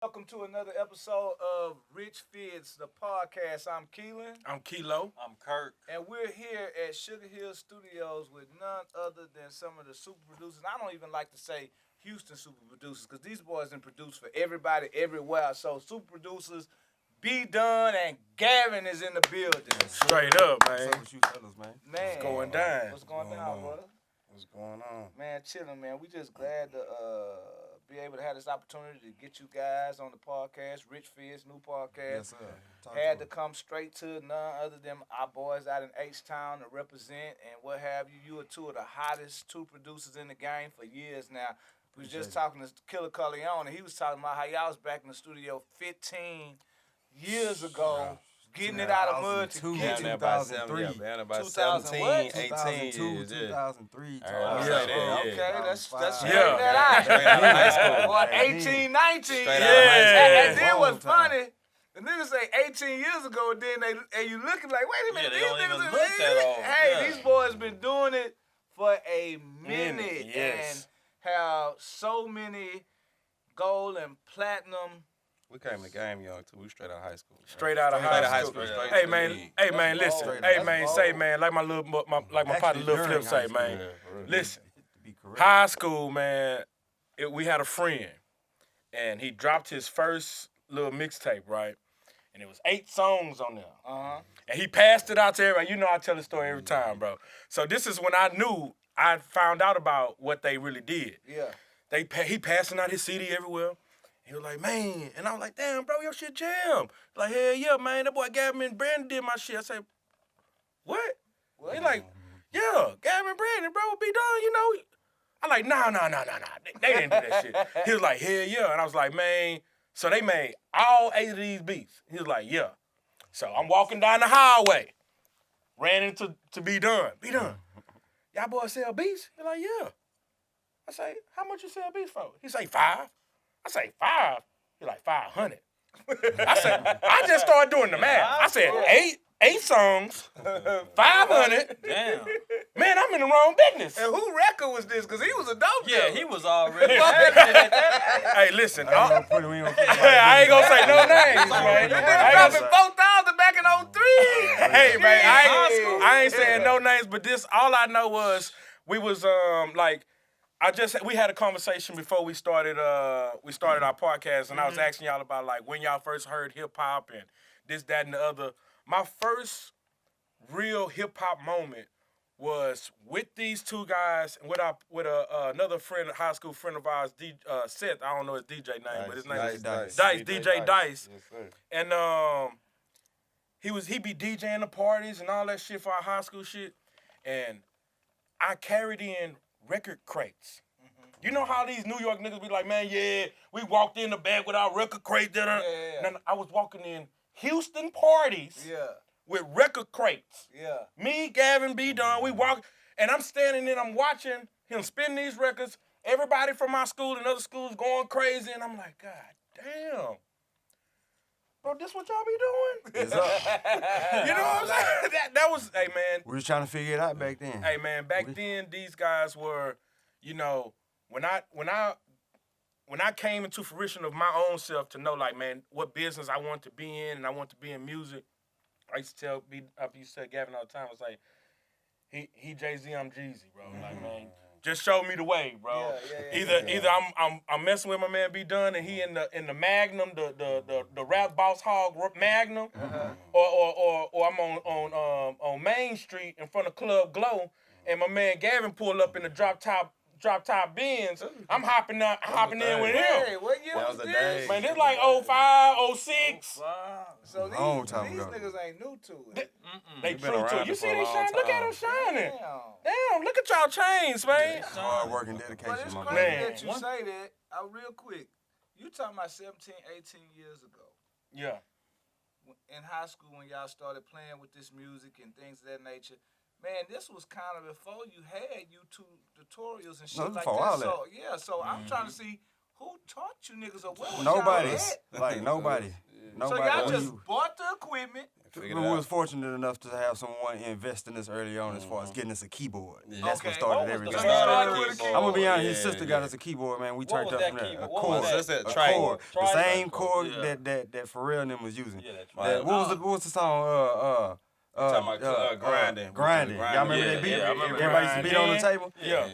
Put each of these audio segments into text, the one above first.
Welcome to another episode of Rich Fizz, the podcast. I'm Keelan. I'm Kilo. I'm Kirk. And we're here at Sugar Hill Studios with none other than some of the super producers. I don't even like to say Houston super producers because these boys done produce for everybody everywhere. So super producers, B Dunn and Gavin is in the building. Straight up, man. What's up with you fellas, man? Man, What's going down? What's going down, brother? What's going on? Man, chilling, man. We just glad to be able to have this opportunity to get you guys on the podcast, Rich Fizz, new podcast. Yes, sir. Had to come straight to none other than our boys out in H-Town to represent and what have you. You are two of the hottest two producers in the game for years now. We was just talking to Killer Corleone, and he was talking about how y'all was back in the studio 15 years ago. Getting it out of mud to get it. 2003. Yeah, about 17, 18 years. Okay, Okay, Yeah. that's straighten Yeah. that out. Straight out of high school. Boy, 18, 19. Straight out of Yeah. And then what's funny, the niggas say 18 years ago, and then you looking like, wait a minute, Yeah, they these don't even niggas look that old. Hey, Yeah. these boys been doing it for a minute Yes. and have so many gold and platinum. We came in the game young, too. We straight out of high school. Straight out of Straight out of high high school. school. Straight Hey to the man, league. hey man, That's listen. bold. Hey That's man, bold. say man, like my partner Lil Flip say, man. Yeah, for real. Listen, To be correct. high school, man. We had a friend, and he dropped his first little mixtape, right? And it was 8 songs on there. Uh-huh. And he passed it out to everybody. You know I tell the story every time, bro. So this is when I found out about what they really did. Yeah. He passing out his CD everywhere. He was like, man, and I was like, damn, bro, your shit jam. Like, hell yeah, man, that boy Gavin and Brandon did my shit. I said, what? What? He like, yeah, Gavin and Brandon, bro, be done, you know. I like, nah. They didn't do that shit. He was like, hell yeah. And I was like, man, so they made all 8 of these beats. He was like, yeah. So I'm walking down the highway, ran into to Be Done. Be Done. Y'all boys sell beats? He like, yeah. I say, how much you sell beats for? He say, 5. I say, 5? He like, 500. I said, I just started doing the math. I said, 8 songs, 500. Damn. Man, I'm in the wrong business. And who record was this? Because he was a dope Yeah, dealer. he was already acting at that. Hey, listen. We I ain't gonna put ain't gonna say no names, man. They I dropped ain't it gonna 4,000 back in 03. say, hey, man, Shit. I ain't saying no names, but this, all I know was we was, we had a conversation before we started our podcast, and I was asking y'all about, like, when y'all first heard hip-hop and this, that, and the other. My first real hip-hop moment was with these two guys and with another friend, a high school friend of ours, Seth. I don't know his DJ name, but his name is Dice. DJ Dice. Yes, sir. And he be DJing the parties and all that shit for our high school shit. And I carried in record crates. You know how these New York niggas be like, man, yeah, we walked in the bag with our record crate. Yeah. And I was walking in Houston parties Yeah. with record crates. Yeah. Me, Gavin, B Don, we walk, and I'm standing there, I'm watching him spin these records. Everybody from my school and other schools going crazy, and I'm like, God damn. Bro, this what y'all be doing? It's up. You know what I'm saying? That was, hey, man. We was trying to figure it out back then. Hey, man, back then, these guys were, you know, when I came into fruition of my own self to know, like, man, what business I want to be in, and I want to be in music, I used to tell Gavin all the time, I was like, he Jay-Z, I'm Jeezy, bro. Like, man, just show me the way, bro. Either I'm messing with my man B Dunn and he in the Magnum, the Rap Boss Hog Magnum, or I'm on Main Street in front of Club Glow, and my man Gavin pulled up in the drop top Benz. I'm hopping in with him. Hey, what year That was was the this? day. Man, this like 05, 06. Wow. So Long these time ago. niggas ain't new to it. They been true to around it. You it see for a these long shine? Look at time. them shining. Damn. Damn, look at y'all chains, man. Hard work and But dedication, it's my crazy man. that you say that. Real quick, you talking about 17, 18 years ago. Yeah. In high school when y'all started playing with this music and things of that nature. Man, this was kind of before you had YouTube tutorials and shit No, it was like before that. all that. So yeah, so I'm trying to see who taught you niggas or where was Nobody. y'all at? Like nobody. So Nobody. y'all When just you- bought the equipment Figured We it was out. fortunate enough to have someone invest in us early on as far as getting us a keyboard. Yeah. That's what Okay. started What was everything. the Started started with a with a keyboard. I'm gonna be honest. His Yeah, sister got us a keyboard, man. We What turned was up that from there. keyboard? A What was chord, that? That's that a track. chord, the Tri- same chord. chord Yeah. that Pharrell and them was using. Yeah, that's Right. What was the song? talking about, grinding. Grinding. Grinding. Y'all remember Yeah, that beat? yeah, I remember Everybody used to beat on the Grinding. table. Yeah.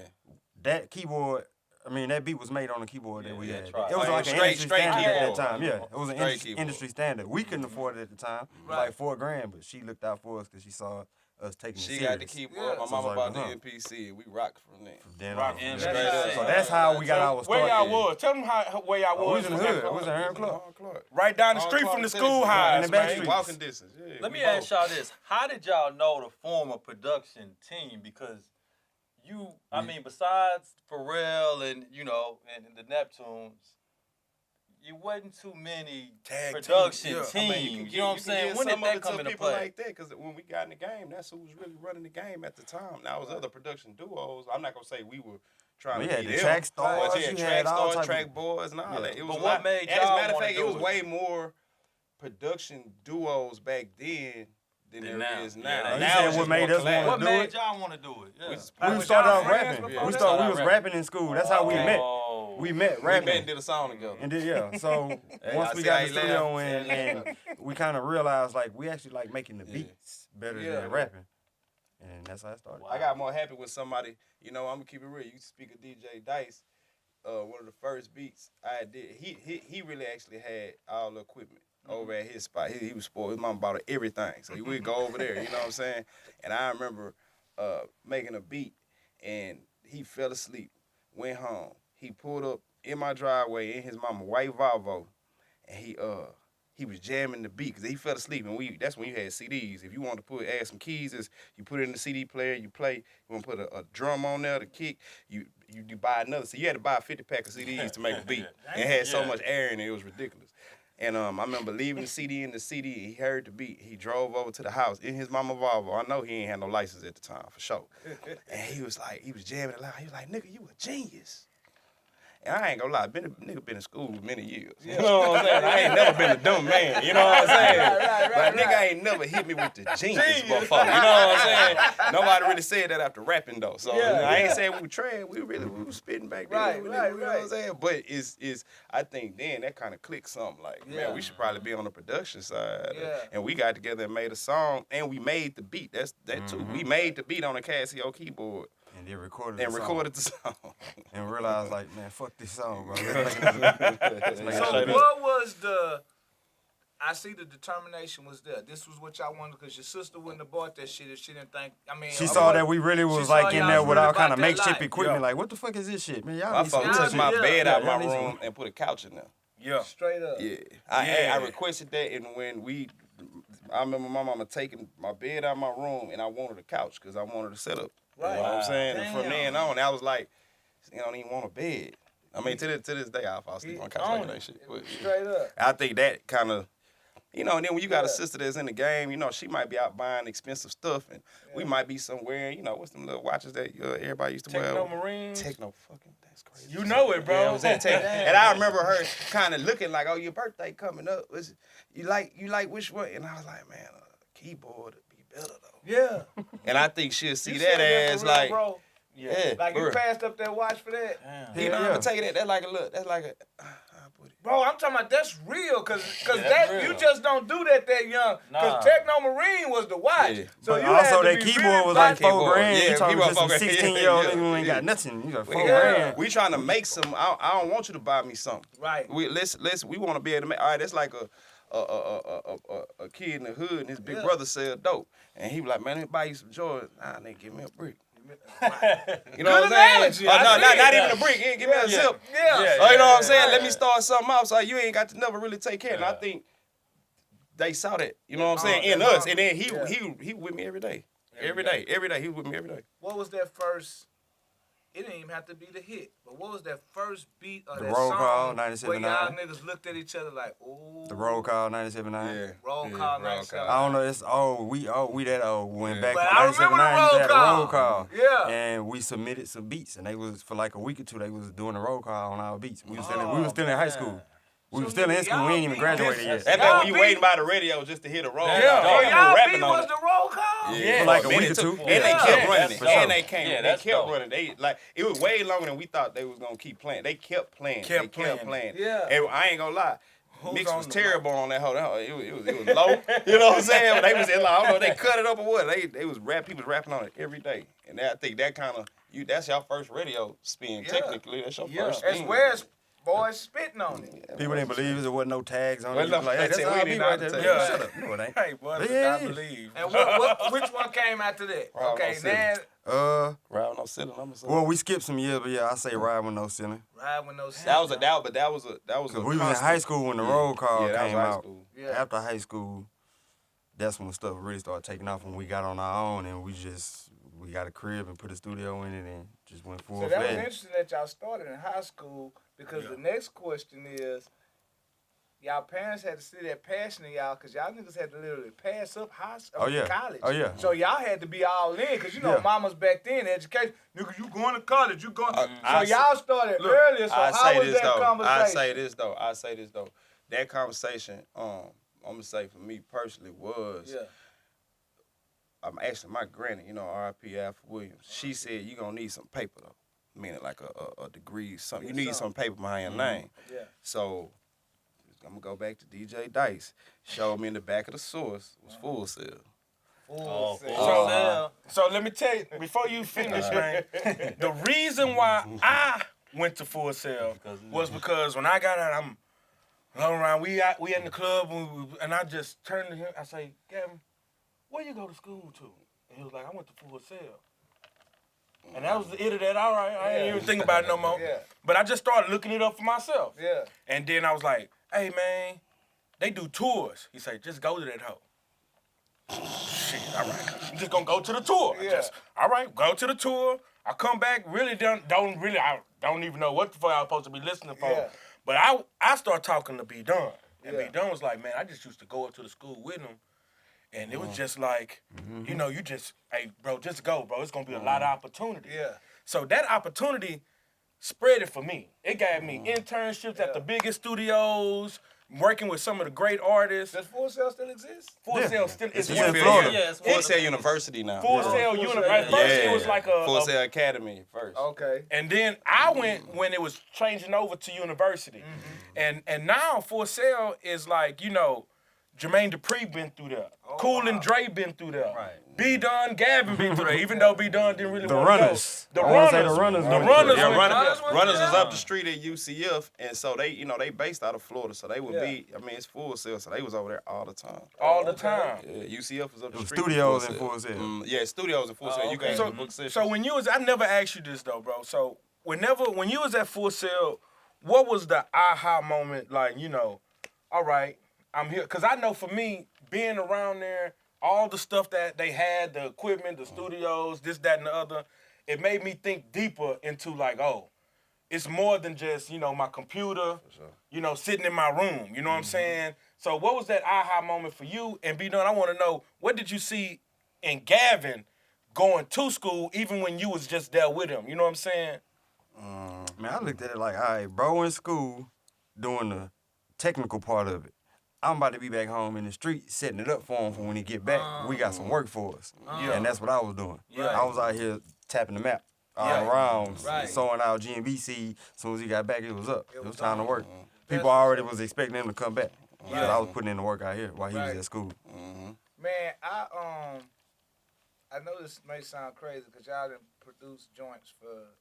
That keyboard. I mean, that beat was made on the keyboard that we yeah, had. try. It was Like like an straight industry standard at that keyboard. time. Yeah, it was an Straight keyboard. industry standard. We couldn't afford it at the time. It was like $4,000, but she looked out for us because she saw us taking it She serious. got the keyboard. My So mama it's bought like, the MPC, and we rocked from there. Then Rock on. from Yeah. straight up. So that's how we got our start. Where y'all Yeah. was? Tell them where y'all Oh, we was. was in the hood. We was in Heron Club. Right down the Hard street Clark from the Tennessee. schoolhouse, In the back man. streets. Walking distance. Yeah, Let we me ask y'all this: how did y'all know to form a production team? Because I mean, besides Pharrell and and the Neptunes, you wasn't too many Tag production teams, teams. I mean, you know what I'm saying? When did that come into people play? like that? Because when we got in the game, that's who was really running the game at the time. Now, it was other production duos. I'm not gonna say we were trying We to had be the them, track stars, but yeah, you track had all stars, type of- track boys, and all Yeah. that. It was But a what lot. made And as a y'all matter of wanna fact, it do was it? way more production duos back then than Than there now. is Yeah, now. that- You Now said it's what just made more us wanna collab. What do made it? y'all want to do it? Yeah. We just- We Was started y'all out friends rapping. before We that? started. We was Started rapping in school. That's how we met. Oh. We met We met rapping. and did a song together. And then So Hey, once I we see got how in the you studio laugh. and we kind of realized like we actually like making the beats better Yeah. than rapping, and that's how it started. Wow. I got more happy with somebody. I'm gonna keep it real. You speak of DJ Dice. One of the first beats I did. He really actually had all the equipment over at his spot. He was spoiled. His mom bought everything, so we'd go over there. You know what I'm saying? And I remember making a beat, and he fell asleep. Went home. He pulled up in my driveway in his mama white Volvo, and he was jamming the beat because he fell asleep. And that's when you had CDs. If you wanted to add some keys, you put it in the CD player, you play. You want to put a drum on there to kick. You buy another. So you had to buy a 50-pack of CDs to make a beat. And it had so much air in it, it was ridiculous. And I remember leaving the CD in the CD. He heard the beat. He drove over to the house in his mama Volvo. I know he ain't had no license at the time for sure. And he was jamming it loud. He was like, "Nigga, you a genius." And I ain't gonna lie, nigga been in school many years. You know what I'm saying? I ain't never been a dumb man. You know what I'm saying? But nigga ain't never hit me with the genius before. You know what I'm saying? Nobody really said that after rapping though. So I ain't saying we were trash. We were spitting back then. You know what I'm saying? But it's I think then that kind of clicked something like, man, we should probably be on the production side. Yeah. And we got together and made a song, and we made the beat. That too. We made the beat on a Casio keyboard And then recorded. and the song. recorded the song. And realized like, man, fuck this song, bro. So what was I see the determination was there. This was what y'all wanted because your sister wouldn't have bought that shit if she didn't think. I mean, She saw that we really was saw like in y'all there with really all about kind of that makeshift life. equipment. Yeah. Like, what the fuck is this shit, man? Y'all My need some folks took my Yeah. bed out my Y'all need some- room and put a couch in there. Yeah. straight up. Yeah. Yeah. I requested that, and I remember my mama taking my bed out of my room, and I wanted a couch because I wanted a setup. Right. You know what I'm saying? And Damn. from then on, I was like, I don't even want a bed. I mean, to this day, I fall asleep on the couch like that shit. But, yeah. Straight up. I think that kind of, and then when you got a Yeah. sister that's in the game, she might be out buying expensive stuff, and we might be somewhere, what's them little watches that everybody used to Techno wear? Marines. Techno fucking, that's crazy. You know it, bro. Yeah, it was at Tech. And I remember her kind of looking like, "Oh, your birthday coming up. You like which one?" And I was like, "Man, a keyboard would be better though." Yeah. And I think she'll see You that said as for real, like, bro. yeah, Like you bro. passed up that watch for that. Damn. You know, I'm Yeah. gonna take that. That's like a look. That's like a. I'll put it. Bro, I'm talking about that's real, cause that's that real. you just don't do that young. Nah. Cause Techno Marine was the watch. Yeah. So But you also had to that be keyboard really was like about- $4 grand. Yeah, You talking keyboard to some $4 grand. 16-year-old Yeah, nigga who ain't yeah. got nothing. You got $4 Yeah. grand. We trying to make some. I don't want you to buy me something. Right. We want to be able to make. All right, that's like a kid in the hood and his big Yeah. brother sell dope, and he was like, "Man, let me buy you some Jordans." Nah, nigga, give me a brick. You know Good what I'm analogy. saying? Oh, I no, see not it. even a brick. Give me a zip. Yeah. Yeah. Oh, you know what I'm saying? yeah. Let me start something else. So you ain't got to never really take care. And I Yeah. think they saw that. You know what I'm saying? Oh, In that's us. And then yeah. he with me every day. Every day. He was with me every day. What was that first? It didn't even have to be the hit, but what was that first beat of The that roll song call, where 97.9. y'all niggas looked at each other like, ooh. The roll call 97.9. Roll call 97. I don't know. It's we that old. We went back But from I remember 97.9. the Used to have roll a roll call. call. Yeah. And we submitted some beats, and they was for like a week or two. They was doing a roll call on our beats. We was still in high man. school. We was still in school. We ain't even graduated yet. That's like when you waiting by the radio just to hear the roll. Yeah. So They y'all rapping beat on was it. the roll call? Yeah, For like a minute week or too. two. And they Yeah. kept running That's it. And dope. they Yeah, they that's kept dope. running. They like it was way longer than we thought they was gonna keep playing. They kept playing. Kept They kept playing. playing. Yeah. And I ain't gonna lie. Who's Mix on was the terrible on that whole. It was low. You know what I'm saying? But they was in like, I don't know if they cut it up or what. They was people was rapping on it every day. And I think that kind of that's your first radio spin. Yeah. Technically, that's your first As spin. well as boys spitting on it. People didn't believe there wasn't no tags on Well, it. no, Like, hey, that's that's it. how We I be didn't right have there. to Man, take shut up. No, it ain't. Hey, boy, Yeah, did I yeah. believe. And which one came after that? Round Okay, no ceiling. then Round no ceiling. I'm gonna say. Well, we skipped some years, but yeah, I say ride with no ceiling. ride with no that was a sound. doubt, but that was a Cause we was in constant. high school when the roll call Yeah, that was came high out. school. Yeah. After high school, that's when stuff really started taking off. When we got on our own and we got a crib and put a studio in it and just went full So that was fledged. interesting that y'all started in high school because Yeah. the next question is, y'all parents had to see that passion in y'all because y'all niggas had to literally pass up Oh, yeah. college. Oh, yeah. So y'all had to be all in because you know Yeah. mamas back then, education, nigga, you going to college, you going. So I- y'all started Look, earlier. So I how say was this that though. conversation? I say this though. That conversation, I'm gonna say for me personally was. Yeah. I'm actually my granny, you know, R.I.P. Alpha Williams. She said you gonna need some paper though, meaning like a degree, something. You need some paper behind your name. Yeah. So I'm gonna go back to DJ Dice. Showed me in the back of the source was Full Sail. Oh, Full full sale. sale. So let me tell you, before you finish, man, the reason why I went to Full Sail was because when I got out, I'm rolling around. We in the club, and I just turned to him. I say, Gavin, where you go to school to? And he was like, I went to Full Sail. And that was the end of that. All right, I ain't even think about it no more. Yeah. But I just started looking it up for myself. Yeah. And then I was like, hey, man, they do tours. He said, just go to that hoe. Shit, all right. I'm just gonna go to the tour. Yeah. All right, go to the tour. I come back, I don't even know what the fuck I was supposed to be listening for. Yeah. But I started talking to B Dunn. And Yeah. B Dunn was like, man, I just used to go up to the school with him. And it was just like, you know, hey, bro, just go, bro. It's gonna be a lot of opportunity. Yeah. So that opportunity spread it for me. It gave me internships at the biggest studios, working with some of the great artists. Does Full Sail still exist? Full Sail still It's is in one Florida. Yeah, it's Full Sail University now. Full Sail Full University. Sail, At first it was like Full a Sail Academy first. Okay. and then I went when it was changing over to university. And now Full Sail is like, you know, Jermaine Dupri been through there. Cool and Dre been through there. Right. B Dunn, Gavin been through there, even though B Dunn didn't really The want to Runners. go. I wanna say the Runners The went Runners through Yeah, went Runners, through there. Runners was up the street at UCF, and so they based out of Florida, so they would Yeah. be. I mean, it's Full Sail, so they was over there all the time. all the time. Yeah, UCF was up the It was street. studios from in Full Sail. Yeah, studios in Full Sail. You okay. got So, the book sessions. so when you was, I never asked you this though, bro. So when you was at Full Sail, what was the aha moment? Like, you know, all right, I'm here. Cause I know for me, being around there, all the stuff that they had, the equipment, the studios, this, that, and the other, it made me think deeper into like, oh, it's more than just, you know, my computer, you know, sitting in my room. You know what I'm saying? So what was that aha moment for you? And B Dunn, I want to know, what did you see in Gavin going to school, even when you was just there with him? You know what I'm saying? Man, I looked at it like, all right, bro in school doing the technical part of it. I'm about to be back home in the street setting it up for him for when he get back. We got some work for us. And that's what I was doing. Yeah. I was out here tapping the map all Yeah. around, Right. sowing out GMB seed. As soon as he got back, it was up. It was time to work. That's People already was expecting him to come back. Because Right. I was putting in the work out here while he Right. was at school. Man, I know this may sound crazy because y'all done produce joints for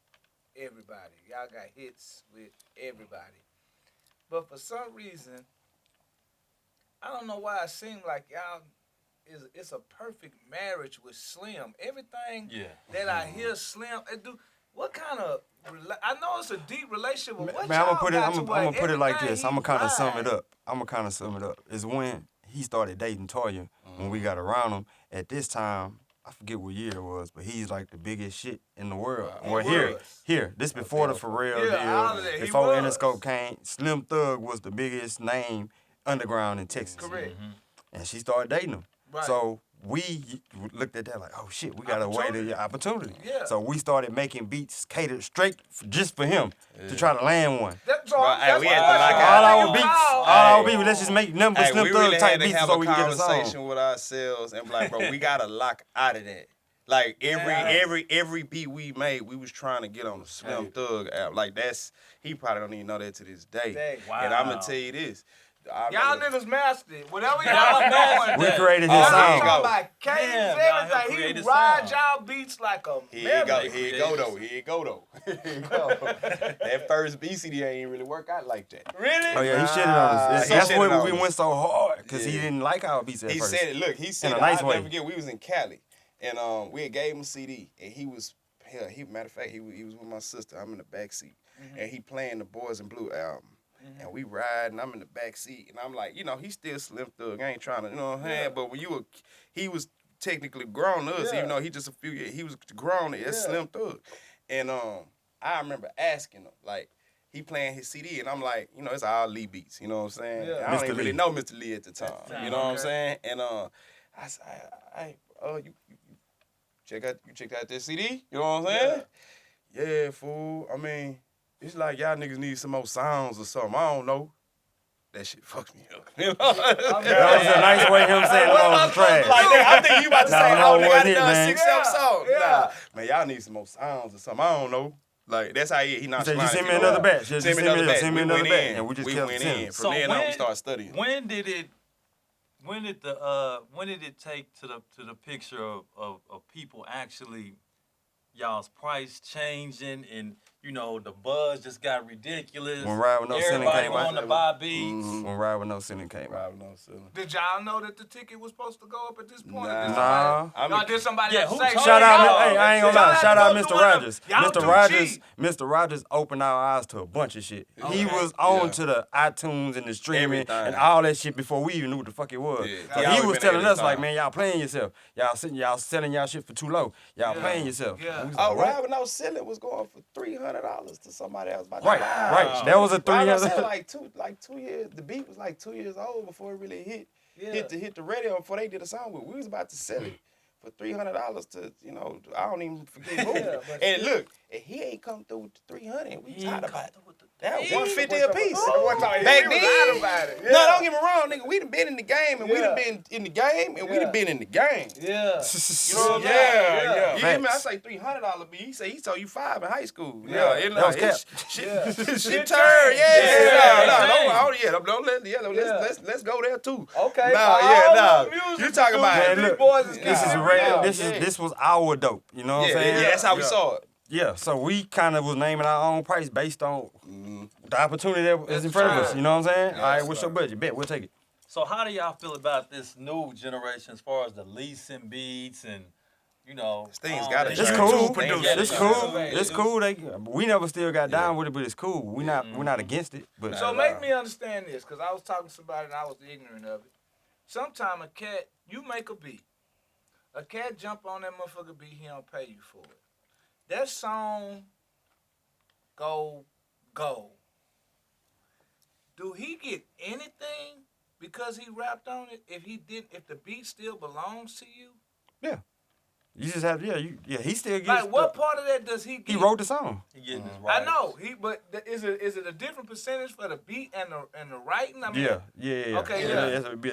everybody. Y'all got hits with everybody. But for some reason, I don't know why it seemed like y'all it's a perfect marriage with Slim. Everything Yeah. that I hear Slim do. What kind of? I know it's a deep relationship, but what Man, I'm y'all gonna put it. got I'm to gonna where put it like everything this. I'm gonna he kind of sum vibe? it up. I'm gonna kind of sum it up. Is when he started dating Toya. When we got around him, at this time, I forget what year it was, but he's like the biggest shit in the world. He Or was. this before the Pharrell Yeah, all of that. deal, He before was. Interscope came. Slim Thug was the biggest name underground in Texas. Correct. And she started dating him. Right. So we looked at that like, oh shit, we got a way to opportunity. Yeah. So we started making beats catered straight just for him to try to land one. That's all. Hey, we had to lock All out. our beats, let's just make number Hey, Slim we Thug really type had to beats have so a we can get a conversation song. with ourselves and be like, bro, we gotta lock out of that. Like every beat we made, we was trying to get on the Slim Thug app. Like he probably don't even know that to this day. Wow. And I'm gonna tell you this. Y'all niggas mastered it. Whatever y'all doing. We created his Oh, song. go. Like cadence, Damn, y'all helped everything. create He a rides sound. y'all beats like a Here you go, melody. here you go though. That first BCD ain't really work out like that. Really? Oh yeah, he shitted on us. He That's shitted why on we us. went so hard because he Yeah. didn't like our beats at He first. said it. Look, he said In a it. nice I'll way. never forget. We was in Cali, and we had gave him a CD, and he was hell. Matter of fact, he was with my sister. I'm in the back seat, and he playing the Boys in Blue album. And we ride, and I'm in the back seat, and I'm like, he's still Slim Thug. I ain't trying to, you know what I'm saying? But when he was technically grown to us, even though he just a few years, he was grown as Slim Thug. And I remember asking him, like, he playing his CD, and I'm like, it's all Lee beats, you know what I'm saying? Yeah. I don't Mr. even really Lee. know Mr. Lee at the time, you know what I'm saying? And I said, you check out this CD, you know what I'm saying? Yeah, fool. I mean, it's like y'all niggas need some more sounds or something. I don't know. That shit fucked me up. You know? That was a nice way of him saying the was trash. Like, I think you about to say, no, oh, they got wasn't it, done man? 6, 7 songs. Yeah. Nah, man, y'all need some more sounds or something. I don't know. Like, that's how he not He said, trying just to send me get another on. batch. Just send me another batch. We went in. And we just we kept went sending. in. From then on, we started studying. When did it take to the picture of people actually y'all's price changing and the buzz just got ridiculous. When Ride With No Sinning Everybody came wanting out. to buy beats. When Ride With No Sinning came out. Robbing on Silver. Did y'all know that the ticket was supposed to go up at this point? Nah. Did somebody Yeah, have to who say, told Shout y'all? out, hey, I ain't gonna Y'all lie. had Shout to out go Mr. through Rogers. them. Y'all Mr. too Rogers, cheap. Mr. Rogers opened our eyes to a bunch of shit. He Okay. was on Yeah. to the iTunes and the streaming Everything. and all that shit before we even knew what the fuck it was. Yeah. So Y'all he been was ahead telling of us his like, time. man, y'all playing yourself. Y'all selling y'all shit for too low. Y'all Yeah. playing yourself. Yeah. And we was like, Oh, what? Ride With No Ceiling was going for $300 to somebody else. Right, right. That was a Ride With No 300. Ceiling, like 2 years. The beat was like 2 years old before it really hit the radio. Before they did a song with, we was about to sell it for $300 to I don't even forget who. but And look, and he ain't come through with the 300. We tired about it. That He- $150 a piece. Back Back then, then, about it. no, don't get me wrong, nigga. We done been in the game, and we done Yeah. been in the game, and we Yeah. done been in the game. Yeah. You know what I'm Yeah, saying? yeah. You hear me? I Facts. say $300 beat. He say he told you 5 in high school. Yeah. it, That was cap. Shit, Yeah. shit Shit turn. changed. Yeah, Yeah. let's go there too. Okay. Nah, for yeah, all nah. the music You talking about Man, big look, boys is This is getting real. real. This was our dope. You know what I'm yeah, saying? that's how we Yeah. saw it. Yeah, so we kind of was naming our own price based on the opportunity that is in front of us. You know what I'm saying? All right, what's your budget? Bet, we'll take it. So how do y'all feel about this new generation as far as the leasing beats and This thing's all gotta that It's change. shit? cool. Things It's gotta cool. change. It's cool. We never still got down with it, but it's cool. We're not against it. But So make me understand this, because I was talking to somebody and I was ignorant of it. Sometime a cat, you make a beat. A cat jump on that motherfucker beat, he don't pay you for it. That song go. Do he get anything because he rapped on it? If the beat still belongs to you? you just have he still gets. Like what part of that does he get? He wrote the song. He getting his I rights. know is it a different percentage for the beat and the writing? I mean, Yeah. Okay, It would be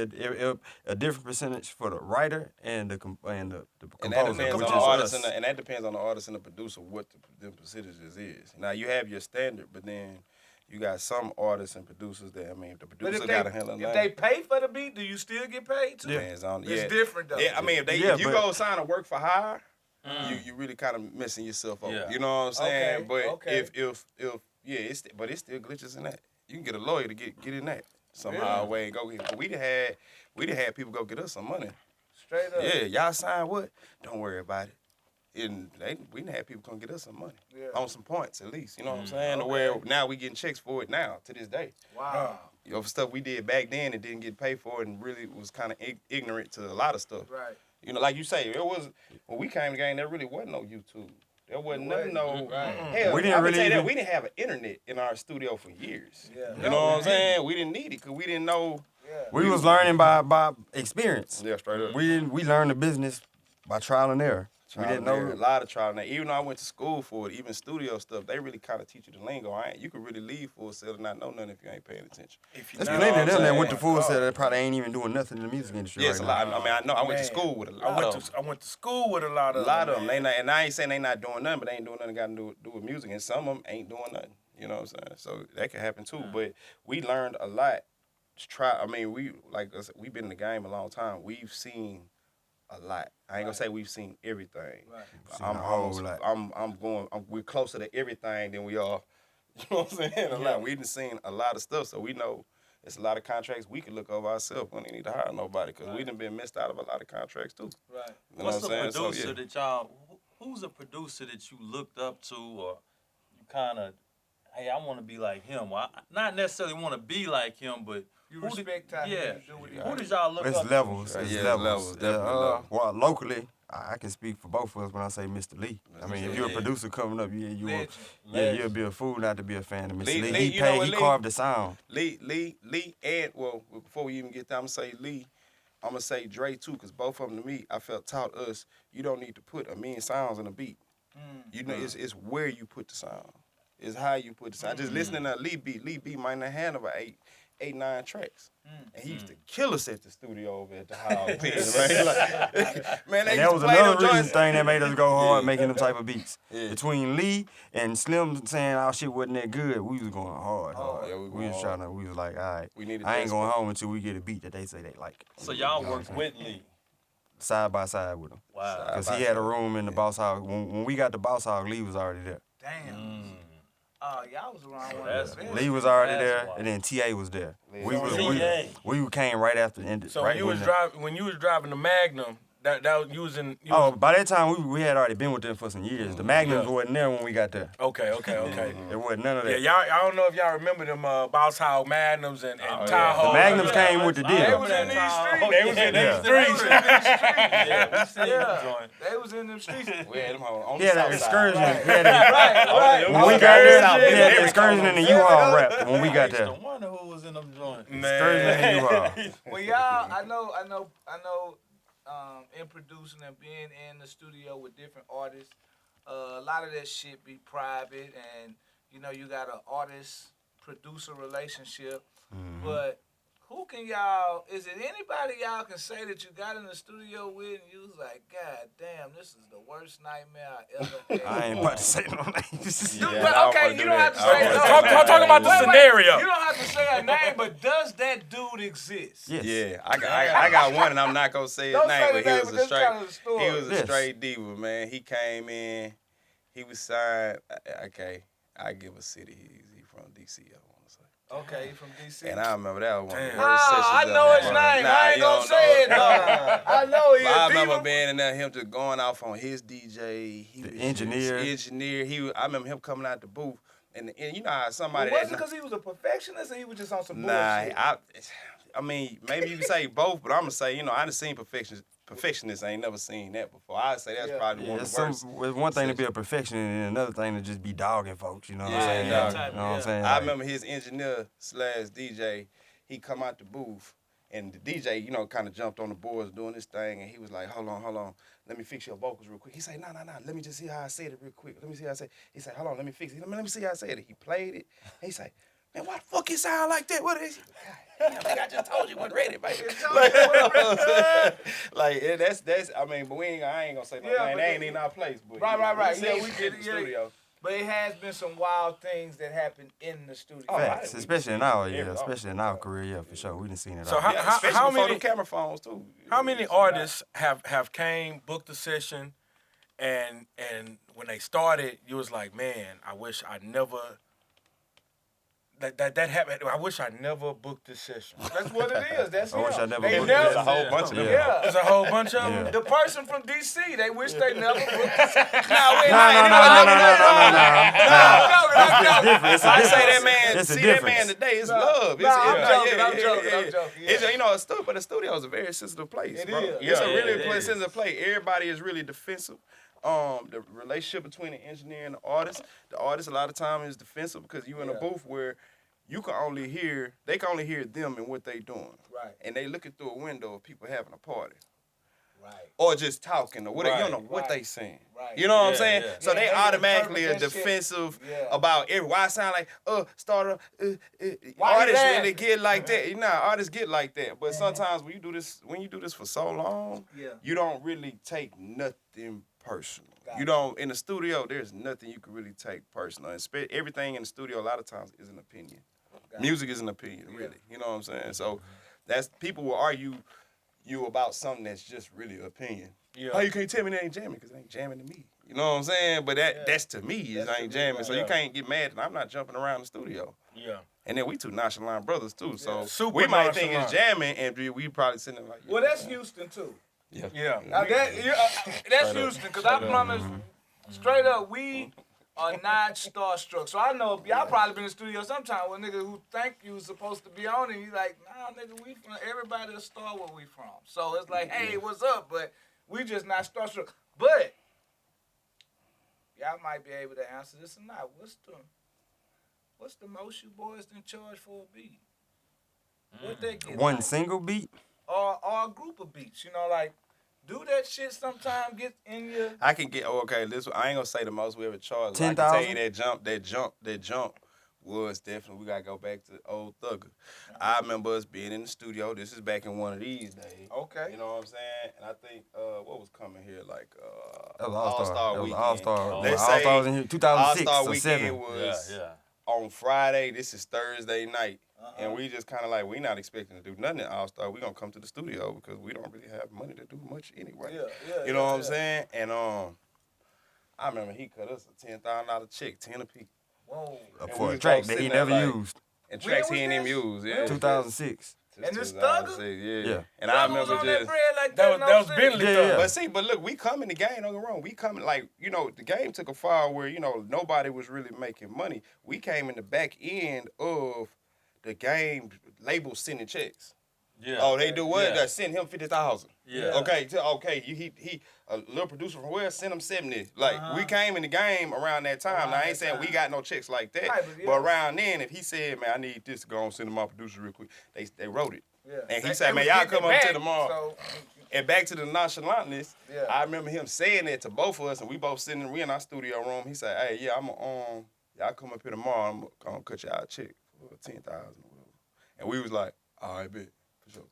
a different percentage for the writer and the composer. And that composer, depends on which the is artist us. and that depends on the artist and the producer what the percentages is. Now you have your standard, but then you got some artists and producers that if the But producer if got to handle if they pay for the beat, do you still get paid too? depends on It's different though. Yeah, if you but- go sign a work for hire, you really kind of messing yourself up. Yeah. You know what I'm saying? Okay, But okay. if it's still glitches in that. You can get a lawyer to get in that somehow way and go get. But we done had people go get us some money. Straight up. Yeah, y'all sign what? Don't worry about it. And we done had people come get us some money Yeah. on some points at least. You know what I'm saying? To where now we getting checks for it now to this day. Wow. Stuff we did back then and didn't get paid for it and really was kind of ignorant to a lot of stuff. Right. Like you say, it was when we came to the game. There really wasn't no YouTube. There wasn't nothing. No, Right. hell, We didn't I can really tell you that even- we didn't have an internet in our studio for years. Yeah. You know what I'm saying? We didn't need it because we didn't know. Yeah. We was learning by experience. Yeah, straight up. We learned the business by trial and error. We didn't know A lot of trial and error. Even though I went to school for it, even studio stuff, they really kind of teach you the lingo. You could really leave Full Sail and not know nothing if you ain't paying attention. There's plenty of them that went to Full Sail that probably ain't even doing nothing in the music industry. Yes, right a now. lot. I mean, I know. I went to school with a lot of them. I went to school with a lot of A lot of them. them. They not, and I ain't saying they not doing nothing, but they ain't doing nothing got to do with music. And some of them ain't doing nothing. You know what I'm saying? So that could happen too. But we learned a lot. We've been in the game a long time. We've seen a lot. I ain't gonna say we've seen everything. Right. We're closer to everything than we are. You know what I'm saying? A lot. We've seen a lot of stuff, so we know it's a lot of contracts we can look over ourselves. We don't need to hire nobody because we done been missed out of a lot of contracts too. Right. You know What's what the I'm saying? producer that y'all? Who's a producer that you looked up to, or you kind of, hey, I want to be like him. Well, not necessarily want to be like him, but You respect how yeah. you do what he Who do. did y'all look It's up levels. to? It's Yeah, levels. levels, definitely levels. Well, locally, I can speak for both of us when I say Mr. Lee. I mean, if you're a Yeah. producer coming up, Legend. you'll be a fool not to be a fan of Mr. Lee, Lee. you know what, He Lee? carved the sound. Lee, and before we even get there, I'm gonna say Lee. I'm gonna say Dre too, cause both of them to me, I felt taught us you don't need to put a million sounds in a beat. You know, it's where you put the sound. It's how you put the sound. Just listening to Lee beat might not have about 9 tracks. And he used to kill us at the studio over at the house. Man, And that was another thing that made us go hard making them type of beats. Yeah. Between Lee and Slim saying our shit wasn't that good, we was going hard. yeah, we was like, all right, We needed I ain't that going space. home until we get a beat that they say they like. So y'all worked with Lee. Side by side with him. Wow. Because he had a room in the Boss Hog. When we got the Boss Hog, Lee was already there. Damn. Oh, y'all was around one That's of the best. Lee was already That's there, wild. and then T.A. was there. We T.A. came right after. So right when you was driving the Magnum, that was using. By that time we had already been with them for some years. The Magnums wasn't there when we got there. Okay. There wasn't none of Yeah, that. I don't know if y'all remember them Boss Hog Magnums and yeah. Tahoe. The Magnums came with the deal. They was in these streets. They was in these streets. Yeah, we seen them Yeah. joint. They was in them streets. We had them on He the had south an side. excursion. Right. When we got there, he had an excursion in the U-Haul rap when we got I used there. to wonder who was in them joints. Excursion in the U-Haul. Well, y'all, I know, in producing and being in the studio with different artists, a lot of that shit be private, and you got an artist-producer relationship. But who can y'all? Is it anybody y'all can say that you got in the studio with, and you was like, God damn, this is the worst nightmare I ever had. I ain't about to say no names. But, Yeah, I okay, don't you wanna don't do have to that. say I no. don't wanna Talk about the Wait, scenario. You don't have to say a name, but does that dude exist? Yes. Yeah, I got one, and I'm not gonna say his Don't name, say but the he name, was but a just straight. tell the story. He was a Yes. straight diva, man. He came in, he was signed. Okay, I give a city. He from DC. I want to say. Okay, he from DC. And I remember that was one of the Damn. worst sessions. I know his ever. name. Nah, I ain't you gonna don't say it know. though. I know he But I a remember diva. being in there, him just going off on his DJ. He The was engineer. just engineer. I remember him coming out the booth, and you know how somebody Was it that because he was a perfectionist, or he was just on some nah, bullshit? I mean maybe you can say both, but I'm gonna say I done seen perfectionists. I ain't never seen that before. I'd say that's Yeah. probably one of the worst. It's one thing to be a perfectionist and another thing to just be dogging folks, you know what I'm Yeah, saying? dog. You know what I'm saying? I Like, remember his engineer / DJ. He come out the booth, and the DJ, kind of jumped on the boards doing this thing, and he was like, hold on, let me fix your vocals real quick. He said, no, let me just see how I said it real quick. Let me see how I said it. He said, hold on, let me fix it. Let me see how I said it. He played it, and he said, man, why the fuck it sound like that? What is it? God damn, I just told you wasn't ready, baby. But I ain't gonna say no Yeah, name. but They ain't in our place, but Right. we Yeah, seen we it get in it. the studio. But it has been some wild things that happened in the studio. facts, especially in our Yeah, especially in our career, yeah, for sure. We done seen it So all. how- Yeah, especially how before many- them camera phones too. How many artists have came, booked a session, and when they started, you was like, man, I wish I never. That happened. I wish I never booked this session. That's what it is. That's I wish him. I never They booked There's this. a whole bunch of them. Yeah. There's a whole bunch of them. Yeah. The person from DC, they wish they never booked this. No. I'm joking. It's a I difference. say that man, It's a see that difference. man today. It's No, love. no, I'm joking. It's but the studio is a very sensitive place. It bro. is. It's a Yeah, really it is. sensitive place. Everybody is really defensive. The relationship between the engineer and the artist a lot of time is defensive because you in a booth where you can only hear, they can only hear them and what they doing. Right. And they looking through a window of people having a party. Right. Or just talking or whatever. You don't know Right. what Right. they saying. Right. You know what I'm Yeah, saying? yeah. So Yeah, they they automatically are interpret that shit. defensive Yeah. about every. Why I sound like starter? Why Artists you really laughing? get like that. You know, artists get like that. But sometimes when you do this for so long, Yeah. you don't really take nothing personal. Got You it. don't in the studio. There's nothing you can really take personal. And everything in the studio a lot of times is an opinion. Got it. Music is an opinion, Yeah. really. You know what I'm saying? So that's people will argue you about something that's just really an opinion. Yeah. How you can't tell me that ain't jamming? Because it ain't jamming to me. You know what I'm saying? But that's to me, it That's to ain't me, jamming. right. So you can't get mad that I'm not jumping around the studio. Yeah. And then we two nonchalant brothers too. So Yeah. Super we might think nonchalant. it's jamming and we probably sitting there like, Well, that's Houston too. yeah. Yeah. Now that's Houston, because I promise, straight up, we are not starstruck. So I know y'all probably been in the studio sometime with a nigga who think you was supposed to be on, and you like, nah, nigga, we from everybody a star where we from. So it's like, hey, what's up? But we just not starstruck. But y'all might be able to answer this or not. What's the most you boys done charge for a beat? What they get? One like? single beat? Or a group of beats, you know, like do that shit sometime, get in your I can get okay. I ain't gonna say the most we ever charged. but I can 10,000? tell you that jump was definitely. We gotta go back to old Thugger. I remember us being in the studio. This is back in one of these days. Okay. You know what I'm saying? And I think what was coming here like That was All-Star. That was Weekend. All-Star. Let's All-Star say was in here 2006 All-Star or Weekend 7. was Yeah. on Friday. This is Thursday night. And we just kind of like, we not expecting to do nothing at All-Star. We gonna come to the studio because we don't really have money to do much anyway. You know what I'm saying? And I remember he cut us a $10,000 check, 10 a piece. Whoa. And For we a was track both that he sitting there never like- used. And When tracks was he ain't even this? used. Yeah. When was 2006. And this 2006, Thugger? yeah. Yeah. And I Thugger remember was on that just. bread like That that. was Bentley Yeah, Thug. yeah. But see, look, we come in the game, don't get me wrong. We coming like, the game took a fall where, nobody was really making money. We came in the back end of the game label sending checks. Yeah. Oh, they do what? Yeah. They send him 50,000. Yeah. Okay, he a little producer from where send him 70. Like we came in the game around that time. Around Now I that ain't saying we time. got no checks like that. Right, but yeah. But around then, if he said, man, I need this to go on, send him my producer real quick, they wrote it. Yeah. And he They- said, they man, was y'all getting come it up to back, tomorrow. So, And back to the nonchalantness, Yeah. I remember him saying that to both of us, and we both sitting we in our studio room. He said, hey, yeah, y'all come up here tomorrow, I'm gonna cut y'all a check for 10,000 or whatever. And we was like, all right, bet, for sure.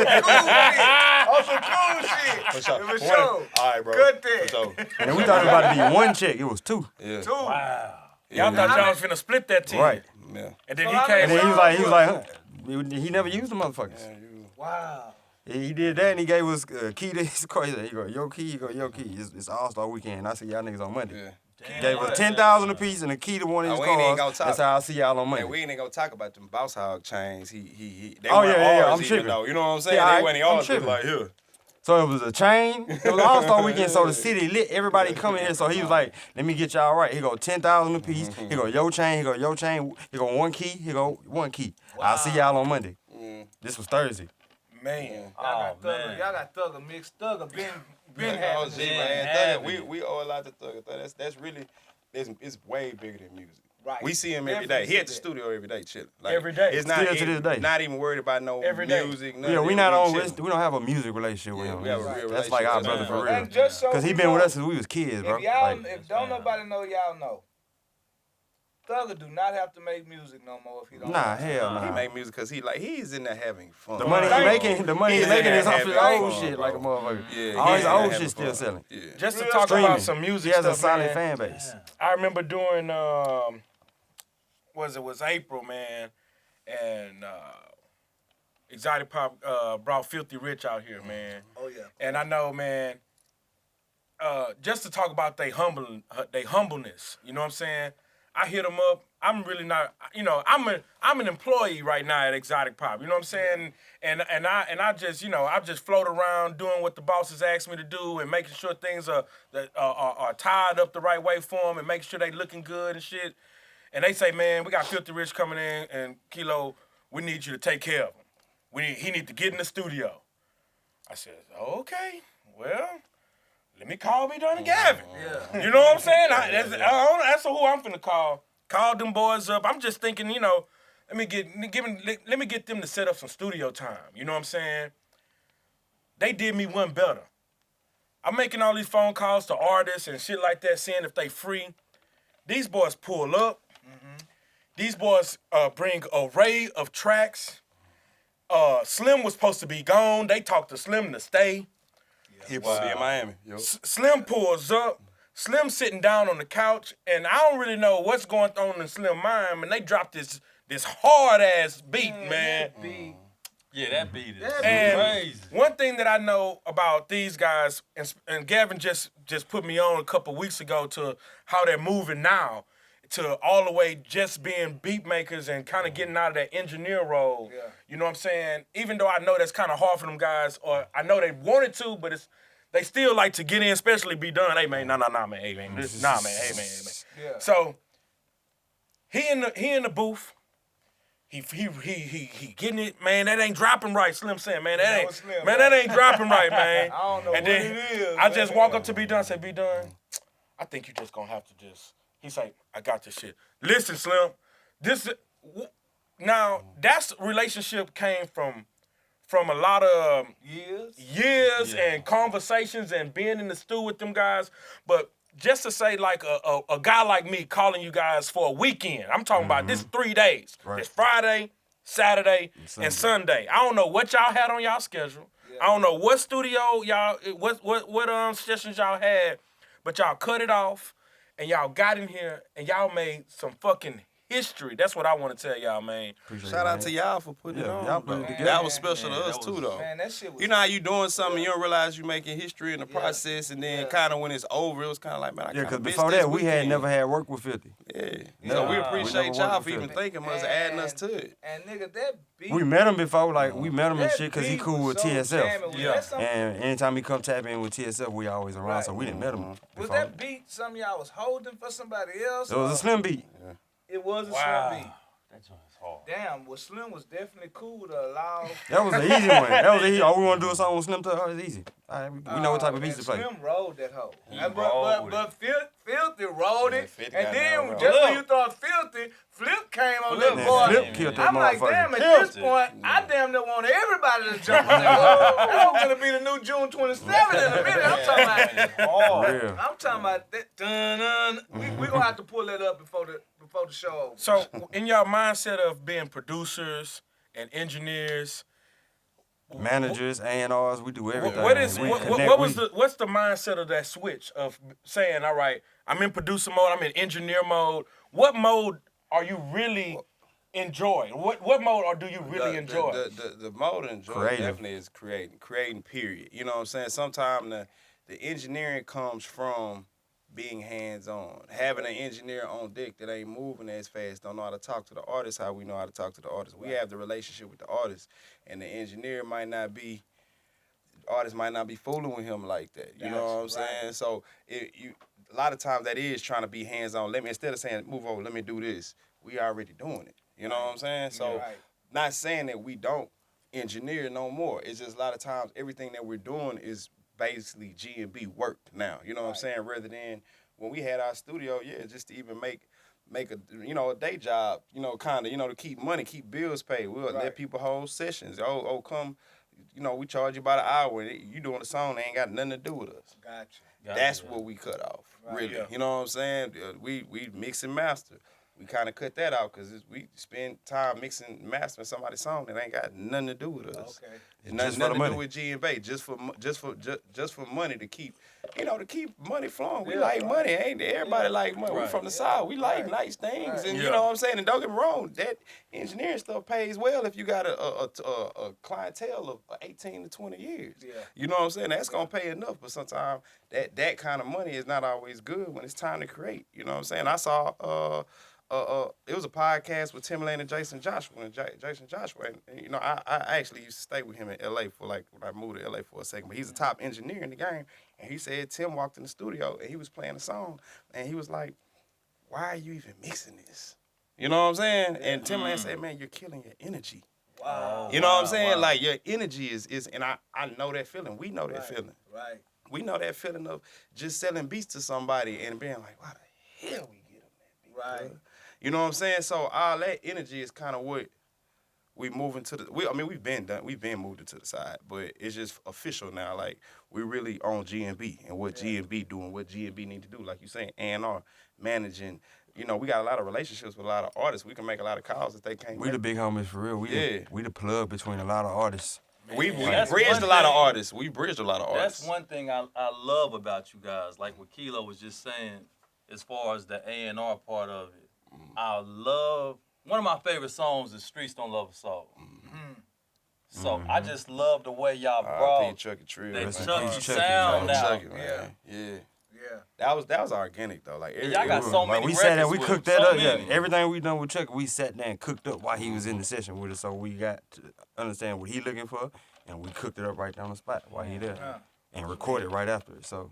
oh, some cool shit. For sure. For sure. All right, bro. Good thing. For sure. And then we thought it was about to be one check. It was two. Yeah. Two. Wow. Y'all thought y'all was finna split that team. Right. Yeah. And then So he how came. And then he was like, he never used the motherfuckers. Yeah, you- Wow. He did that and he gave us a key to his car. He said, he go, yo key, It's All-Star Weekend. I see y'all niggas on Monday. yeah. He gave us 10,000 apiece and a key to one of his we ain't even gonna cars. talk. That's how I see y'all on Monday. And we ain't gonna talk about them boss hog chains. They Oh, weren't yeah, ours I'm even tripping. though. You know what I'm saying? Yeah, They I- weren't I'm ours. Just tripping. like, here. So it was a chain. It was All-Star Weekend, so the city lit. Everybody coming here. So he was like, let me get y'all right. He go 10,000 apiece. He go, yo chain. He go, yo chain. He go, one key. He go, one key. I'll see y'all on Monday. This was Thursday. Man. Y'all Oh, got Thugger. man. Y'all got Thugger mixed. Thugger been Oh, having gee, it. man. having Thugger, it. we owe a lot to Thugger. That's really, it's way bigger than music. Right. We see him every Definitely day. He at the see that. studio every day, chilling. Every day. It's not Still to this day. Not even worried about no Every day. music. Yeah, we not on. chilling. We don't have a music relationship with Yeah, him. we have a real That's like our relationship. brother for real. And just so Cause he we been with know, us since we was kids, bro. If y'all, Like, if don't nobody know, y'all know. Thugger do not have to make music no more if he don't. nah, want to. hell He nah. make music because he's in there having fun. The money he Thank making, He's in is there off his having old fun, shit, bro. like a motherfucker. Yeah, All he's his in old there shit having still fun. selling. Yeah. Just to Real talk Streaming. about some music He has a stuff, solid man. fan base. I remember doing was April, man, and Exotic Pop brought Filthy Rich out here, man. Oh yeah. And I know, man, just to talk about they humbleness, you know what I'm saying? I hit them up. I'm really not, I'm an employee right now at Exotic Pop, you know what I'm saying? And I just, I just float around doing what the bosses ask me to do and making sure things are tied up the right way for them and making sure they looking good and shit. And they say, man, we got Filthy Rich coming in, and Kilo, we need you to take care of him. He need to get in the studio. I said, okay, well, let me call me Donnie Gavin. Yeah. You know what I'm saying? That's who I'm finna call. Called them boys up. I'm just thinking, you know, let me get them to set up some studio time. You know what I'm saying? They did me one better. I'm making all these phone calls to artists and shit like that, seeing if they free. These boys pull up. These boys bring an array of tracks. Slim was supposed to be gone. They talked to Slim to stay. He supposed to be in Miami. Yo. Slim pulls up. Slim sitting down on the couch, and I don't really know what's going on in Slim mind. And they dropped this hard ass beat, man. Yeah, that beat is And crazy. one thing that I know about these guys, and Gavin just put me on a couple weeks ago to how they're moving now, to all the way just being beat makers and kind of getting out of that engineer role. Yeah. You know what I'm saying? Even though I know that's kind of hard for them guys, or I know they wanted to, but they still like to get in, especially be done. Hey man, nah, man, hey man, nah man, hey man. Yeah. So he in the booth. He getting it, man. That ain't dropping right. Slim saying, man, that ain't, Slim, man, that ain't dropping right, man. I don't know And what then it is. I just man. walk up to B Done, say, B Done, I think you just gonna have to just. He's like, I got this shit. Listen, Slim, now that's relationship came from a lot of years and conversations and being in the stew with them guys, but. Just to say, like, a guy like me calling you guys for a weekend. I'm talking about this 3 days. Right. It's Friday, Saturday, and Sunday. I don't know what y'all had on y'all schedule. Yeah. I don't know what studio y'all, what sessions y'all had, but y'all cut it off, and y'all got in here, and y'all made some fucking history. That's what I want to tell y'all, man. Shout out to y'all for putting it on. Y'all put it together. That was special to us too, though. Man, that shit was. You know how you doing something, you don't realize you making history in the process, and then kind of when it's over, it was kind of like, man, I Yeah, kind because of before that, we had never had work with 50. Yeah. Never. So we We appreciate never y'all worked for with even Philly. thinking of us, adding us to it. And nigga, that beat. We met him before, like, we met him and that shit because he beat cool was with so TSF. jamming. Yeah. That's something- And anytime he come tap in with TSF, we always around, Right. so we didn't met him Was before. that beat something y'all was holding for somebody else? It was a or- Slim beat. It was a Wow. Slim beat. That joint is hard. Damn, well, Slim was definitely cool to allow. That was an easy one. That was easy. Oh, we want to do a song with Slim Tuck? Oh, it's easy. All right, we know what type of beats to play. Slim rolled that hoe. He And rolled but Filthy rolled Yeah, it. 50 And got then that just roll. when you thought Filthy, Flip came on Flip, that boy. Flip killed that I'm like, motherfucker. damn, at Killed this it. point, I damn near want everybody to jump on that hoe. That was going to be the new June 27th in a minute. I'm talking about Hard. Real. I'm talking about that. Dun-dun. We going to have to pull that up before the show. So, in y'all mindset of being producers and engineers, Managers, A&Rs, we do everything. what's the mindset of that switch of saying, all right, I'm in producer mode, I'm in engineer mode. What mode are you really enjoying? What mode or do you really enjoy? The mode enjoy Creative. definitely is creating period. You know what I'm saying? Sometimes the engineering comes from being hands-on. Having an engineer on deck that ain't moving as fast, don't know how to talk to the artist how we know how to talk to the artist. We have the relationship with the artist, and the engineer the artist might not be fooling with him like that. You know what I'm saying? So a lot of times that is trying to be hands-on. Instead of saying, move over, let me do this, we already doing it. You know what I'm saying? So not saying that we don't engineer no more. It's just a lot of times everything that we're doing is basically G&B work now. You know what I'm saying? Rather than when we had our studio, just to even make a day job, kind of, to keep money, keep bills paid. We'll let people hold sessions. Oh, come, we charge you about an hour. And you doing a song that ain't got nothing to do with us. Gotcha. That's what we cut off, really. Yeah. You know what I'm saying? We mix and master. We kind of cut that out because we spend time mixing and mastering somebody's song that ain't got nothing to do with us. Okay. It's nothing for the to money. do with G&B, just for money to keep, to keep money flowing. We Yeah, like right. money, ain't everybody like money. We Right. from the South, we like nice things, Right. and Yeah. you know what I'm saying. And don't get me wrong, that engineering stuff pays well if you got a clientele of 18 to 20 years. Yeah. You know what I'm saying? That's gonna pay enough, but sometimes that kind of money is not always good when it's time to create. You know what I'm saying? I saw it was a podcast with Timbaland and Jason Joshua. And Jason Joshua, and I actually used to stay with him in LA for when I moved to LA for a second. But he's a top engineer in the game. And he said Tim walked in the studio and he was playing a song. And he was like, why are you even mixing this? You know what I'm saying? And Timbaland said, man, you're killing your energy. Wow. You know what I'm saying? Wow. Like your energy is and I know that feeling. We know that feeling. Right. We know that feeling of just selling beats to somebody and being like, why the hell we get them that beat? Right. Bro? You know what I'm saying? So all that energy is kind of what we moving to the. We've been moved it to the side, but it's just official now. Like we really on G&B and what G&B doing, what G&B need to do. Like you saying, A&R managing. You know, we got a lot of relationships with a lot of artists. We can make a lot of calls if they can't. We the big homies for real. We the plug between a lot of artists. We That's bridged one a lot of thing- artists. We bridged a lot of artists. That's one thing I love about you guys. Like what Kilo was just saying, as far as the A&R part of it. I love, one of my favorite songs is Streets Don't Love a Soul. So I just love the way y'all brought Chucky Trill, that man. Chucky Chucky, sound man. out. Chucky, man. Yeah. Yeah. That was organic though. Like Y'all got so many we sat there, we records cooked with that so up. Yeah, many. everything we done with Chuck, we sat there and cooked up while he was in the session with us. So we got to understand what he looking for, and we cooked it up right down the spot while he there, and recorded right after it. So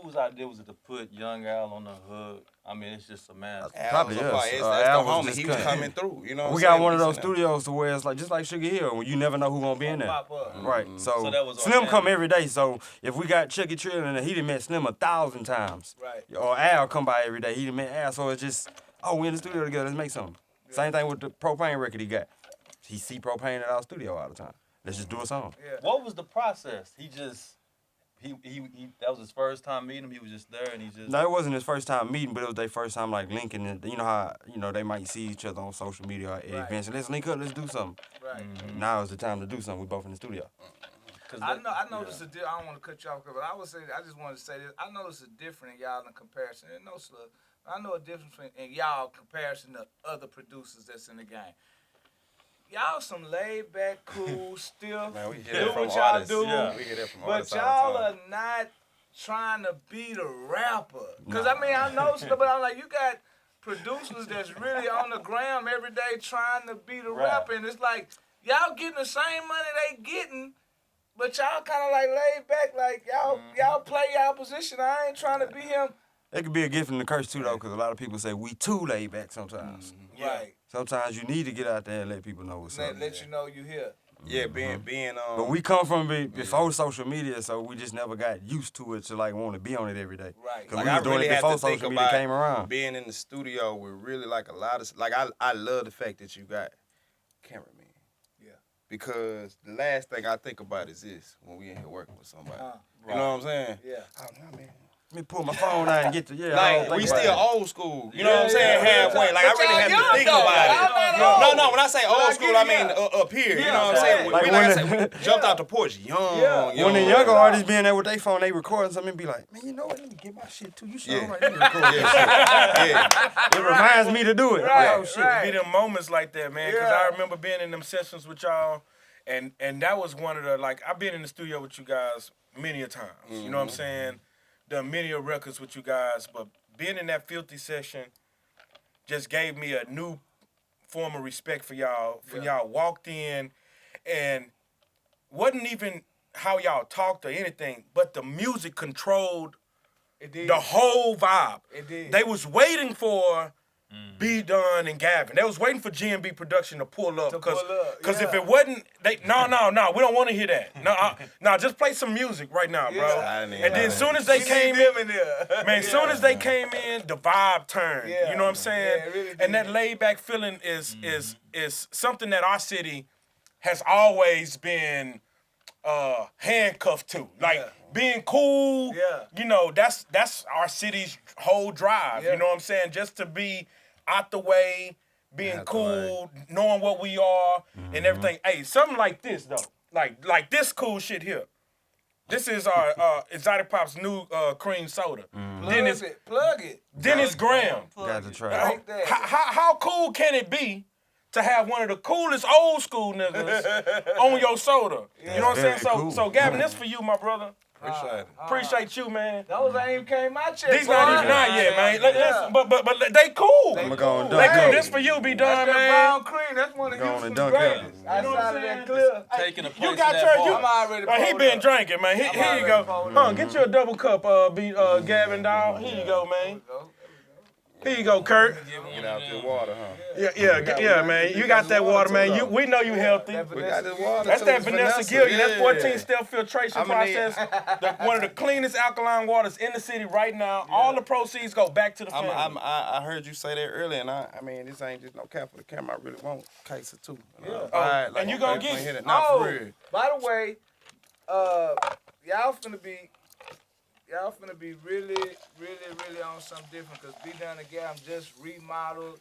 Whose idea was it to put Young Al on the hook? I mean, it's just a massive. Probably us. That's Al the was homie. just He was cut. coming through. You know. What we I'm got saying? one of We those sitting there. studios to where it's like just like Sugar Hill, when you never know who gonna be in there. Pop up. Right. So that was Slim organic. come every day. So if we got Chucky Trill in there, he done met Slim 1,000 times. Right. Or Al come by every day, he done met Al. So it's just, we in the studio together, let's make something. Same thing with the Propane record he got. He see Propane at our studio all the time. Let's just do a song. Yeah. What was the process? He that was his first time meeting him. He was just there, and he just. No, it wasn't his first time meeting, but it was their first time like linking. And you know how they might see each other on social media or at events. And let's link up, let's do something. Right. Now is the time to do something. We both in the studio. I know this is. I don't want to cut you off, but I just wanted to say this. I know it's a different in y'all in comparison. And no slug. I know a difference in y'all comparison to other producers that's in the game. Y'all some laid back, cool, still Man, we hear do that from what y'all artists. do. Yeah. We hear that from But artists y'all all the are time. not trying to be the rapper. Cause I mean I know stuff, but I'm like, you got producers that's really on the ground every day trying to be the rapper, and it's like y'all getting the same money they getting, but y'all kind of like laid back, like y'all play y'all position. I ain't trying to be him. It could be a gift and a curse too, though, because a lot of people say we too laid back sometimes. Right. Sometimes you need to get out there and let people know what's up. Let you know you here. Yeah, being But we come from before social media, so we just never got used to it to like want to be on it every day. Right. Because Like we I was doing really it had before to think social media about came around. being in the studio with really like a lot of like I love the fact that you got cameramen. Yeah. Because the last thing I think about is this when we in here working with somebody. Right. You know what I'm saying? Yeah. Oh, no, man. Let me pull my phone out and get to I Like don't we think about still it. old school. You know what I'm saying? Halfway. Like I But really y'all have to young think though. about Y'all it. not old. No, when I say But I old get school, it, I mean yeah. up here. You Yeah, know what I'm saying? right. We Like like I said, we jumped out the porch young. Yeah. When the young. younger artists being there with their phone, they recording something and be like, man, you know what? Let me get my shit too. You sure Yeah. right? Let me record this shit. Yeah. It reminds me to do it. Right, Oh, shit. right. Be them moments like that, man. Because Yeah. I remember being in them sessions with y'all, and that was one of the I've been in the studio with you guys many a times. You know what I'm saying? Done many a records with you guys, but being in that Filthy session just gave me a new form of respect for y'all. Y'all walked in, and wasn't even how y'all talked or anything, but the music controlled It did. the whole vibe. It did. They was waiting for B Dunn and Gavin. They was waiting for G&B production to pull up. To pull up, Because if yeah. it wasn't, no, we don't want to hear that. No, just play some music right now, bro. I didn't And hear then that. as soon as they We came need in, them in there. man, as soon as they came in, the vibe turned. Yeah. You know what I'm saying? Yeah, it really and that did. laid back feeling is something that our city has always been handcuffed to. Like Yeah. being cool, Yeah. you know, that's our city's whole drive. Yeah. You know what I'm saying? Just to be out the way, being Out the cool, knowing what we are and everything. Hey, something like this though. Like this cool shit here. This is our Exotic Pop's new cream soda. Plug it. Dennis Graham. Got to try. Like that. How cool can it be to have one of the coolest old school niggas on your soda? You know what I'm saying? Very cool. So Gavin, this for you, my brother. Appreciate it. Appreciate you, man. Those ain't even came my check. These not even out yet, man. Listen, but they cool. I'ma go and They dunk cool. up. This for you, be That's done, that man. brown cream. That's one of Go on Houston's and dunk greatest. up. You know what I'm Outside of that saying? clip. Taking a place You got in that your bar. you. I'm already He pulled been up. drinking, man. Here you already go. pulled up. Get you a double cup, Gavin, dog. Here you go, man. Here you go, Kurt. Get out the water, huh? Yeah, man. You got that water, man. We know you healthy. That We got this water. That's too. that It's Vanessa Gillian. That's 14 yeah. step filtration I'ma need- process. One of the cleanest alkaline waters in the city right now. All the proceeds go back to the family. I heard you say that earlier, and I mean, this ain't just no cap for the camera. I really want case of two. Oh, and you gonna get it. Not for real. By the way, y'all finna be really, really, really on something different because Be Done Again just remodeled.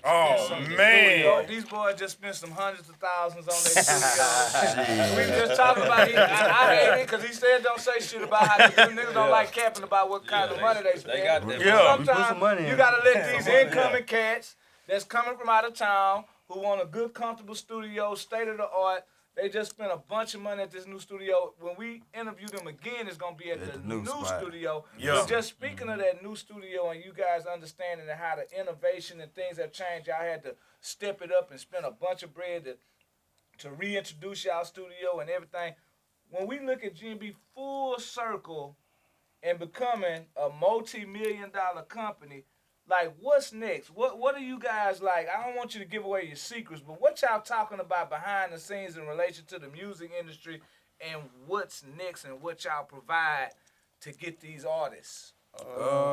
Oh, man. These boys just spent some hundreds of thousands on their studio. We were just talking about I hate it because he said don't say shit about how them niggas don't like capping about what kind of money they spend. They got that. Yeah. We put some Sometimes money in. you gotta let these incoming cats that's coming from out of town who want a good, comfortable studio, state of the art. They just spent a bunch of money at this new studio. When we interview them again, it's gonna be at the new spot. studio. Yeah. But just speaking of that new studio and you guys understanding how the innovation and things have changed, y'all had to step it up and spend a bunch of bread to reintroduce y'all studio and everything. When we look at G&B full circle and becoming a multi-million-dollar company, like, what's next? What are you guys like? I don't want you to give away your secrets, but what y'all talking about behind the scenes in relation to the music industry and what's next and what y'all provide to get these artists?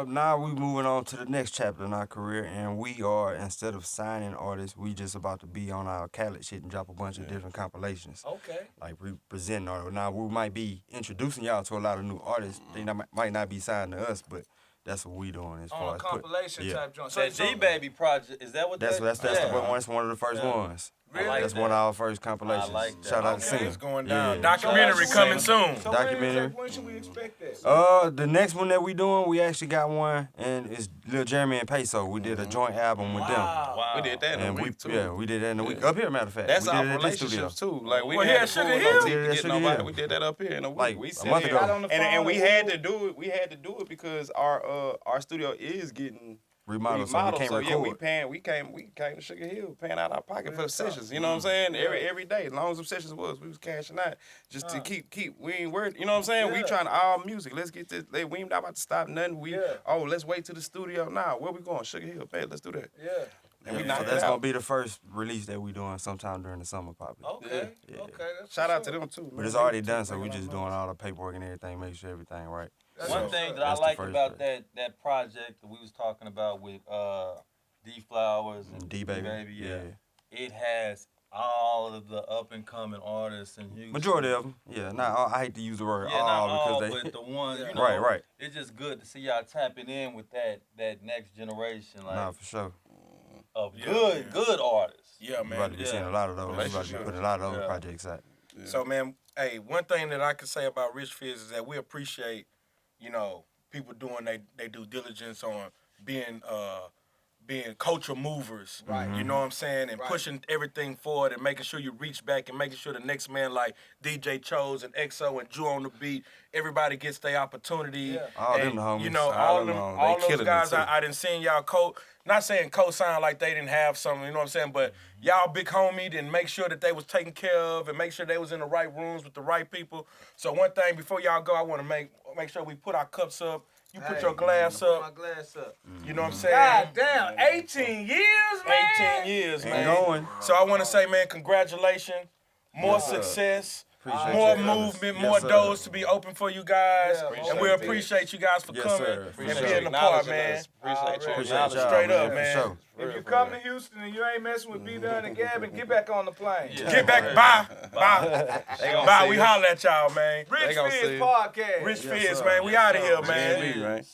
Now we moving on to the next chapter in our career, and we are, instead of signing artists, we just about to be on our Khaled shit and drop a bunch of different compilations. Okay. Like representing artists. Now we might be introducing y'all to a lot of new artists. They might not be signed to us, but that's what we doing as far On a as compilation type joint. That D-Baby project, is that what That's yeah. one of the first ones. Really? like That's that. one of our first compilations. I like that. Shout out to Okay. Singer. It's going down. Yeah. Documentary So, coming soon. So Documentary. when should we expect that? The next one that we doing, we actually got one, and it's Lil Jeremy and Peso. We did a joint album with them. Wow. We did that in a And week too. we did that in a week. Up here, matter of fact. That's we did our it at this studio. relationships too. Like we Well, had yeah, to Sugar pull Hill. no teeth Yeah, to get Sugar nobody. Hill. We did that up here in a week. Like, We a said month it. ago. Got on the phone And we and had woo. to do it. We had to do it because our studio is getting Remodeled, so we can't yeah, record. we came to Sugar Hill paying out our pocket for the sessions. You know what I'm saying? Every day, as long as the sessions we was cashing out just to keep. We ain't worried. You know what I'm saying? We Yeah. trying to all music. Let's get this. We ain't about to stop nothing. Yeah. Let's wait to the studio now. Where we going? Sugar Hill. Hey, let's do that. Yeah. And we So knocked it that's out. gonna be the first release that we doing sometime during the summer, probably. Okay. Yeah. Okay. That's Shout out what's to up. them too. But it's already done, so we just doing all the paperwork and everything, make sure everything right. That's One what's thing up. that I That's the like first about part. that project that we was talking about with D Flowers and D-Baby. yeah, it has all of the up and coming artists and Houston. Majority of them, yeah. Not all, I hate to use the word Yeah, not all, because they. but the ones, you know, Right. It's just good to see y'all tapping in with that next generation, like Nah, for sure. of good artists. Yeah, We man. about to be seeing a lot of those. We about to be Relationship. putting a lot of those Yeah. projects out. So, man, hey, one thing that I can say about Rich Fizz is that we appreciate, people doing they due diligence on being culture movers. Right. You know what I'm saying? And Right. pushing everything forward and making sure you reach back and making sure the next man like DJ Chose and EXO and Drew on the beat, everybody gets their opportunity. Yeah. All And, them the homies. all them homies. all They those killing it, guys too. I didn't seen y'all not saying co-sign like they didn't have something, you know what I'm saying? But y'all big homie didn't make sure that they was taken care of and make sure they was in the right rooms with the right people. So one thing before y'all go, I want to make sure we put our cups up. You put Hey, your glass put up. my glass up. You know what I'm saying? God damn, 18 years, man. 18 years, And man. going. So I want to say, man, congratulations. More success. Appreciate More you, fellas. movement, Yes, more sir. doors to be open for you guys. Yeah, and we most appreciate you guys for Yes, coming sir. For and sure. being a part, Acknowledging man. us. Appreciate you. Appreciate acknowledging y'all, Straight man, up, for man. sure. If you come to Houston and you ain't messing with B Done and Gavin, get back on the plane. Get back, bye. They gonna Bye, see we us. holler at y'all, man. Rich They gonna Fizz see. Podcast. Rich Yes, Fizz, sir. man. We out of here, man. G&B, right?